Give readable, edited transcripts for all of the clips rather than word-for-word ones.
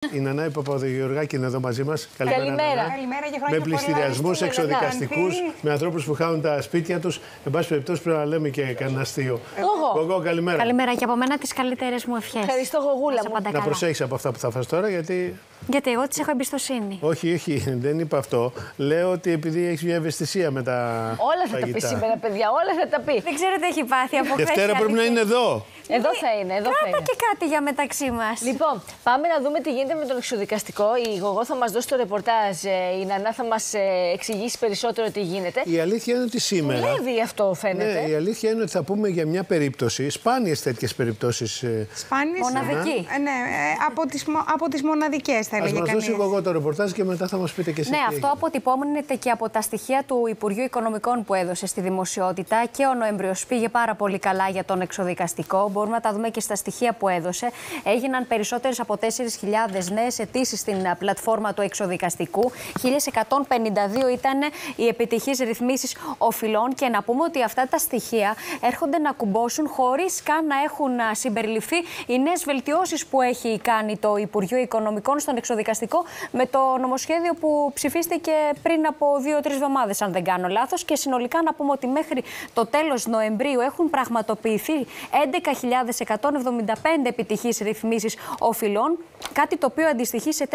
Η Νανάη Παπαδογεωργάκη είναι εδώ μαζί μας. Καλημέρα. Με πληστηριασμούς εξοδικαστικούς, με ανθρώπους που χάνουν τα σπίτια τους. Εν πάση περιπτώσει, πρέπει να λέμε και κανένα αστείο. Γογό, καλημέρα. Καλημέρα και από μένα τις καλύτερες μου ευχές. Ευχαριστώ, Γογούλα μου. Να προσέχεις από αυτά που θα φας τώρα, γιατί. Γιατί εγώ της έχω εμπιστοσύνη. Όχι, δεν είπα αυτό. Λέω ότι επειδή έχεις μια ευαισθησία με τα. Όλα θα τα πει σήμερα, παιδιά, όλα θα τα πει. Δεν ξέρω τι έχει πάθει από χθες. Δευτέρα πρέπει να είναι εδώ. Εδώ θα είναι, εδώ θα είναι. Κράτα και κάτι για μεταξύ μας. Λοιπόν, πάμε να δούμε τι γίνεται με τον εξοδικαστικό. Η Γογό θα μας δώσει το ρεπορτάζ, η Νανά θα μας εξηγήσει περισσότερο τι γίνεται. Η αλήθεια είναι ότι σήμερα. Δουλεύει αυτό, φαίνεται. Ναι, η αλήθεια είναι ότι θα πούμε για μια περίπτωση, σπάνιες τέτοιες περιπτώσεις. Σπάνιες. Μοναδική. Ναι, από τις μοναδικές θα έλεγε κανείς. Ας μας δώσει εγώ το ρεπορτάζ και μετά θα μας πείτε και εσείς. Ναι, αυτό αποτυπώνεται και από τα στοιχεία του Υπουργείου Οικονομικών που έδωσε στη δημοσιότητα και ο Νοέμβριος πήγε πάρα πολύ καλά για τον εξοδικαστικό. Μπορούμε να τα δούμε και στα στοιχεία που έδωσε. Έγιναν περισσότερες από 4.000 νέες αιτήσεις στην πλατφόρμα του εξοδικαστικού. 1.152 ήταν οι επιτυχείς ρυθμίσεις οφειλών. Και να πούμε ότι αυτά τα στοιχεία έρχονται να κουμπώσουν χωρίς καν να έχουν συμπεριληφθεί οι νέες βελτιώσεις που έχει κάνει το Υπουργείο Οικονομικών στον εξοδικαστικό με το νομοσχέδιο που ψηφίστηκε πριν από 2-3 εβδομάδες, αν δεν κάνω λάθος. Και συνολικά να πούμε ότι μέχρι το τέλος Νοεμβρίου έχουν πραγματοποιηθεί 11.175 επιτυχείς ρυθμίσεις οφειλών, κάτι το οποίο αντιστοιχεί σε 4,1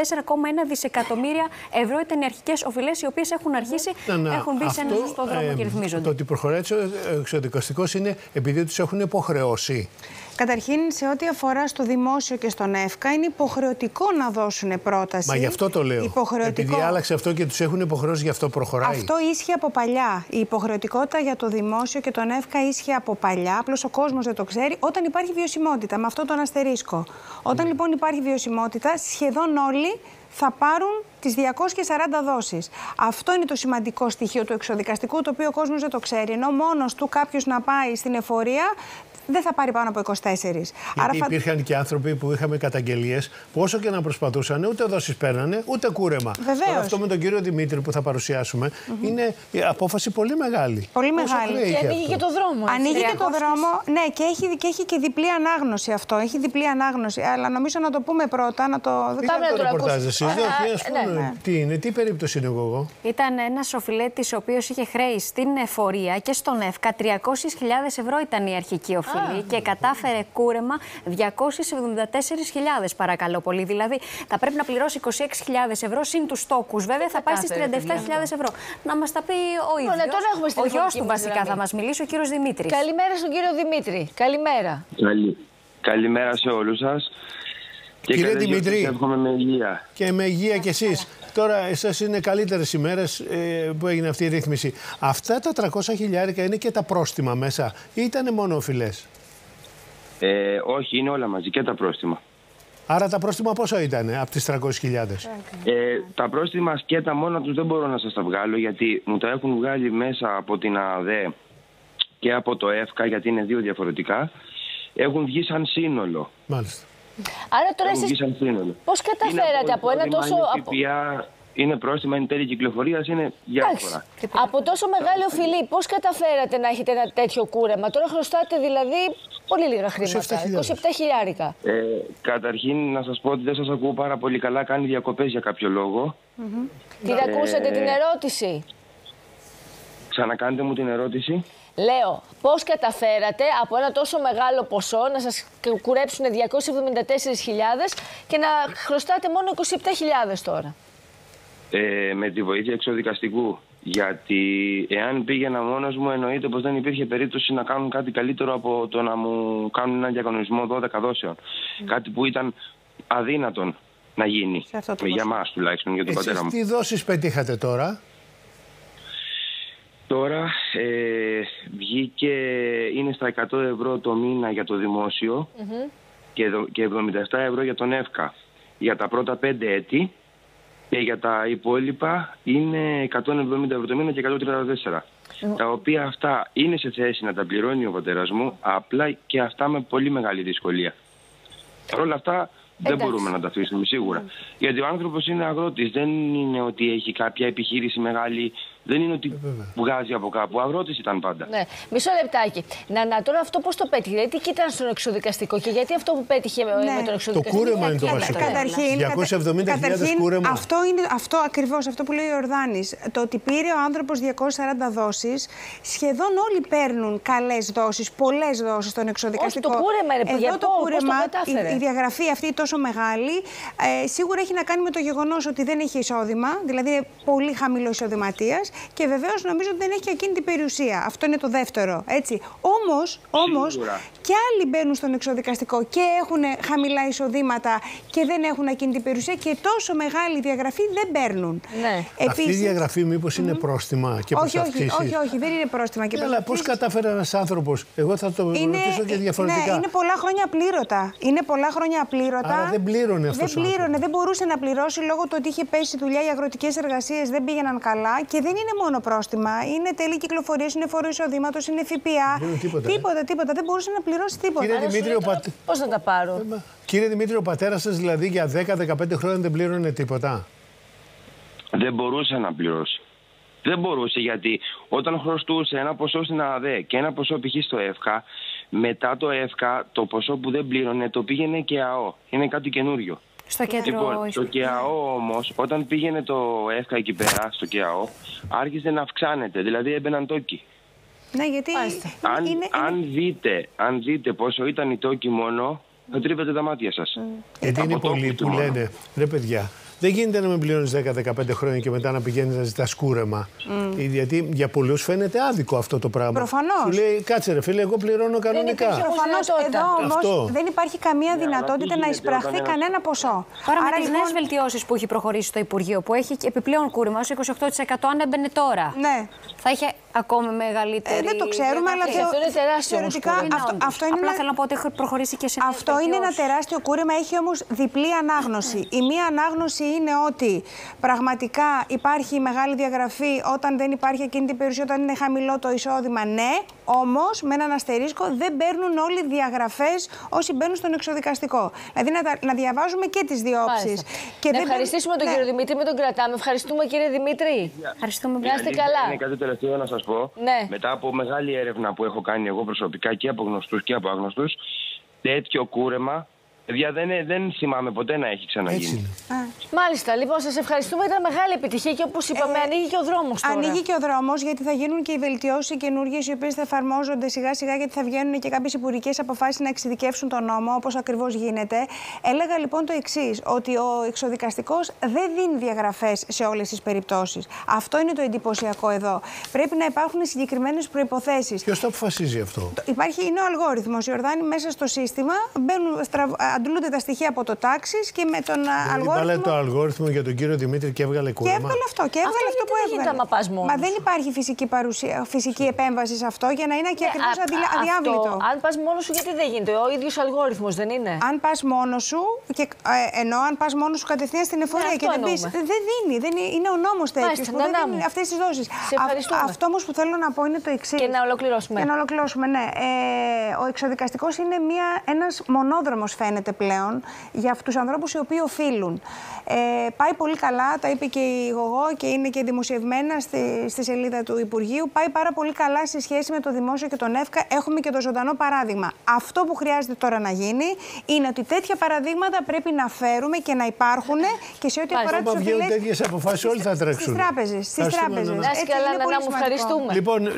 δισεκατομμύρια ευρώ. Ήταν οι αρχικές οφειλές, οι οποίες έχουν αρχίσει, έχουν μπει σε ένα σωστό δρόμο και ρυθμίζονται. Το ότι προχωράει ο εξοδικαστικός είναι επειδή τους έχουν υποχρεώσει. Καταρχήν, σε ό,τι αφορά στο δημόσιο και στον ΕΦΚΑ, είναι υποχρεωτικό να δώσουν πρόταση. Μα γι' αυτό το λέω. Επειδή άλλαξε αυτό και τους έχουν υποχρεώσει, γι' αυτό προχωράει. Αυτό ίσχυε από παλιά. Η υποχρεωτικότητα για το δημόσιο και τον ΕΦΚΑ ίσχυε από παλιά. Απλώς ο κόσμος δεν το ξέρει. Όταν υπάρχει βιωσιμότητα, με αυτό τον αστερίσκο. Όταν λοιπόν υπάρχει βιωσιμότητα, σχεδόν όλοι θα πάρουν τις 240 δόσεις. Αυτό είναι το σημαντικό στοιχείο του εξοδικαστικού, το οποίο ο κόσμος δεν το ξέρει. Ενώ μόνος του κάποιος να πάει στην εφορία δεν θα πάρει πάνω από 24. Γιατί υπήρχαν και άνθρωποι που είχαμε καταγγελίες που όσο και να προσπαθούσαν, ούτε δόσεις παίρνανε, ούτε κούρεμα. Βεβαίως. Τώρα αυτό με τον κύριο Δημήτρη που θα παρουσιάσουμε είναι η απόφαση πολύ μεγάλη. Πολύ μεγάλη. Και ανοίγει και το δρόμο. Ανοίγει και το δρόμο, ναι, και έχει και διπλή ανάγνωση αυτό. Έχει διπλή ανάγνωση. Αλλά νομίζω να το πούμε πρώτα, να το δούμε. Τι ρεπορτάζ εσείς, τι περίπτωση είναι εγώ. Ήταν ένας οφειλέτης ο οποίος είχε χρέη στην εφορία και στον ΕΦΚΑ. 300.000 ευρώ ήταν η αρχική οφειλή. Και κατάφερε κούρεμα 274.000, παρακαλώ πολύ. Δηλαδή θα πρέπει να πληρώσει 26.000 ευρώ συν τους τόκους. Βέβαια θα πάει στις 37.000 ευρώ. Να μας τα πει ο ίδιος. Ο γιος του βασικά θα μας μιλήσει, ο κύριος Δημήτρης. Καλημέρα στον κύριο Δημήτρη. Καλημέρα. Καλημέρα σε όλους σας. Κύριε Δημήτρη, εύχομαι με υγεία. Και με υγεία κι εσείς. Τώρα, εσάς είναι καλύτερες ημέρες που έγινε αυτή η ρύθμιση. Αυτά τα 300.000 είναι και τα πρόστιμα μέσα ή ήταν μόνο οφειλές? Όχι, είναι όλα μαζί και τα πρόστιμα. Άρα τα πρόστιμα πόσο ήταν από τις 300.000? Τα πρόστιμα σκέτα μόνα τους δεν μπορώ να σας τα βγάλω, γιατί μου τα έχουν βγάλει μέσα από την ΑΔΕ και από το ΕΦΚΑ, γιατί είναι δύο διαφορετικά. Έχουν βγει σαν σύνολο. Μάλιστα. Άρα τώρα εσείς πώς καταφέρατε από ένα τόσο... Είναι πρόστιμα, είναι τέλη κυκλοφορίας, είναι διάφορα. Από τόσο μεγάλη οφειλή, πώς καταφέρατε να έχετε ένα τέτοιο κούρεμα? Τώρα χρωστάτε δηλαδή πολύ λίγα χρήματα, 27.000. Καταρχήν να σας πω ότι δεν σας ακούω πάρα πολύ καλά, κάνει διακοπές για κάποιο λόγο. Την ακούσατε την ερώτηση? Ξανακάντε μου την ερώτηση. Λέω, πώς καταφέρατε από ένα τόσο μεγάλο ποσό να σας κουρέψουν 274.000 και να χρωστάτε μόνο 27.000 τώρα? Με τη βοήθεια εξοδικαστικού. Γιατί εάν πήγαινα μόνος μου, εννοείται πως δεν υπήρχε περίπτωση να κάνουν κάτι καλύτερο από το να μου κάνουν έναν διακανονισμό 12 δόσεων. Κάτι που ήταν αδύνατον να γίνει. Για μας τουλάχιστον, για τον πατέρα μου. Τι δόσεις πετύχατε τώρα? Τώρα βγήκε, είναι στα 100 ευρώ το μήνα για το δημόσιο και 77 ευρώ για τον ΕΦΚΑ. Για τα πρώτα 5 έτη και για τα υπόλοιπα είναι 170 ευρώ το μήνα και 134. Τα οποία αυτά είναι σε θέση να τα πληρώνει ο πατέρας μου, απλά και αυτά με πολύ μεγάλη δυσκολία. Παρ' όλα αυτά Δεν μπορούμε να τα αφήσουμε σίγουρα. Γιατί ο άνθρωπος είναι αγρότης. Δεν είναι ότι έχει κάποια επιχείρηση μεγάλη. Δεν είναι ότι βγάζει από κάπου. Αγρότης ήταν πάντα. Ναι. Μισό λεπτάκι. Τώρα αυτό πώς το πέτυχε? Γιατί ήταν στον εξωδικαστικό και γιατί αυτό που πέτυχε με τον εξωδικαστικό? Το κούρεμα είναι το βασικό. Καταρχήν, 270.000 κούρεμα. Αυτό ακριβώς, αυτό που λέει ο Ιορδάνης. Το ότι πήρε ο άνθρωπος 240 δόσεις, σχεδόν όλοι παίρνουν καλές δόσεις, πολλές δόσεις στον εξωδικαστικό. Όχι, το κούρεμα είναι που εδώ το κούρεμα, η διαγραφή αυτή τόσο μεγάλη, σίγουρα έχει να κάνει με το γεγονός ότι δεν έχει εισόδημα, δηλαδή είναι πολύ χαμηλό εισοδηματίας. Και βεβαίως νομίζω ότι δεν έχει ακίνητη περιουσία. Αυτό είναι το δεύτερο. Έτσι. Όμως και άλλοι μπαίνουν στον εξωδικαστικό και έχουν χαμηλά εισοδήματα και δεν έχουν ακίνητη περιουσία και τόσο μεγάλη διαγραφή δεν παίρνουν. Ναι. Αυτή η διαγραφή μήπως είναι πρόστιμα και προσαυξήσεις? Όχι, δεν είναι πρόστιμα και προσαυξήσεις. Αλλά πώς κατάφερε ένας άνθρωπος? Εγώ θα το ρωτήσω και διαφορετικά. Ναι, είναι πολλά χρόνια απλήρωτα. Άρα δεν πλήρωνε αυτός ο άνθρωπος. Δεν μπορούσε να πληρώσει λόγω του ότι είχε πέσει δουλειά, οι αγροτικές εργασίες δεν πήγαιναν καλά και δεν είναι μόνο πρόστιμα. Είναι τέλη κυκλοφορίας, είναι φόρο εισοδήματος, είναι ΦΠΑ. Τίποτα. Δεν μπορούσε να πληρώσει τίποτα. Πώς να τα πάρω? Κύριε Δημήτρη, ο πατέρας σας δηλαδή για 10-15 χρόνια δεν πλήρωνε τίποτα? Δεν μπορούσε να πληρώσει. Δεν μπορούσε, γιατί όταν χρωστούσε ένα ποσό στην ΑΔΕ και ένα ποσό π.χ. στο ΕΦΚΑ, μετά το ΕΦΚΑ το ποσό που δεν πλήρωνε το πήγαινε και ΑΟ. Είναι κάτι καινούριο. Στο κέντρο. Λοιπόν, το ΚΑΟ όμως, όταν πήγαινε το ΕΦΚΑ εκεί πέρα, στο ΚΑΟ, άρχισε να αυξάνεται, δηλαδή έμπαιναν τόκοι. Ναι, γιατί αν δείτε πόσο ήταν οι τόκοι μόνο, θα τρίβετε τα μάτια σας. Γιατί είναι πολλοί που λένε, ρε παιδιά, δεν γίνεται να με πληρώνεις 10-15 χρόνια και μετά να πηγαίνεις να ζητάς κούρεμα. Γιατί για πολλούς φαίνεται άδικο αυτό το πράγμα. Προφανώς. Σου λέει, κάτσε ρε φίλε, εγώ πληρώνω κανονικά. Προφανώς εδώ όμως δεν υπάρχει καμία δυνατότητα να εισπραχθεί κανένα ποσό. Τώρα με τις νέες βελτιώσεις που έχει προχωρήσει το Υπουργείο, που έχει επιπλέον κούρεμα ως 28% αν έμπαινε τώρα, ναι, θα είχε ακόμη μεγαλύτερη. Δεν το ξέρουμε, αλλά αυτό είναι τεράστιο. Απλά θέλω να πω ότι έχει προχωρήσει και σε νέες αυτό είναι ένα τεράστιο κούρεμα, έχει όμως διπλή ανάγνωση. Η μία ανάγνωση είναι ότι πραγματικά υπάρχει μεγάλη διαγραφή όταν δεν υπάρχει ακίνητη περιουσία, όταν είναι χαμηλό το εισόδημα, ναι. Όμως με έναν αστερίσκο δεν παίρνουν όλοι διαγραφές όσοι μπαίνουν στον εξωδικαστικό. Δηλαδή να διαβάζουμε και τις δύο όψεις. Να ευχαριστήσουμε τον κύριο Δημήτρη, με τον κρατάμε. Ευχαριστούμε κύριε Δημήτρη. Ευχαριστούμε. Να είστε καλά. Είναι κάτι τελευταίο να σας πω. Ναι. Μετά από μεγάλη έρευνα που έχω κάνει εγώ προσωπικά και από γνωστούς και από άγνωστους, τέτοιο κούρεμα, παιδιά, δεν θυμάμαι ποτέ να έχει ξαναγίνει. Μάλιστα, λοιπόν, σας ευχαριστούμε. Ήταν μεγάλη επιτυχία και όπως είπαμε, ανοίγει και ο δρόμος τώρα. Ανοίγει και ο δρόμος, γιατί θα γίνουν και οι βελτιώσεις οι καινούργιες, οι οποίες θα εφαρμόζονται σιγά-σιγά, γιατί θα βγαίνουν και κάποιες υπουργικές αποφάσεις να εξειδικεύσουν τον νόμο, όπως ακριβώς γίνεται. Έλεγα λοιπόν το εξής, ότι ο εξωδικαστικός δεν δίνει διαγραφές σε όλες τις περιπτώσεις. Αυτό είναι το εντυπωσιακό εδώ. Πρέπει να υπάρχουν συγκεκριμένες προϋποθέσεις. Ποιος το αποφασίζει αυτό? Είναι ο αλγόριθμος. Οι Ιορδάνοι μέσα στο σύστημα αντλούνται τα στοιχεία από το τάξης και με τον αλγόριθμο. Βάλε το αλγόριθμο για τον κύριο Δημήτρη και έβγαλε κούρεμα. Και έβγαλε αυτό που έβγαλε. Μα δεν υπάρχει φυσική επέμβαση σε αυτό για να είναι και ακριβώς αδιάβλητο. Αν πας μόνος σου, γιατί δεν γίνεται? Ο ίδιος αλγόριθμος δεν είναι? Αν πας μόνος σου, ενώ αν πας μόνος σου κατευθείαν στην εφορία και δεν πεις, δεν δίνει. Είναι ο νόμος τέτοιος που δεν δίνει αυτές τις δόσεις. Αυτό όμως που θέλω να πω είναι το εξής. Και να ολοκληρώσουμε. Ναι. Ο εξωδικαστικός είναι ένας μονόδρομος, φαίνεται πλέον, για τους ανθρώπους οι οποίοι οφείλουν. Πάει πολύ καλά, τα είπε και η Γογό και είναι και δημοσιευμένα στη σελίδα του Υπουργείου. Πάει πάρα πολύ καλά σε σχέση με το δημόσιο και τον ΕΦΚΑ. Έχουμε και το ζωντανό παράδειγμα. Αυτό που χρειάζεται τώρα να γίνει είναι ότι τέτοια παραδείγματα πρέπει να φέρουμε και να υπάρχουν και σε ό,τι αφορά τους οφειλές. Τέτοιες αποφάσεις όλοι θα τρέξουν. Στις τράπεζες. Να είστε καλά, να μου ευχαριστούμε. Λοιπόν,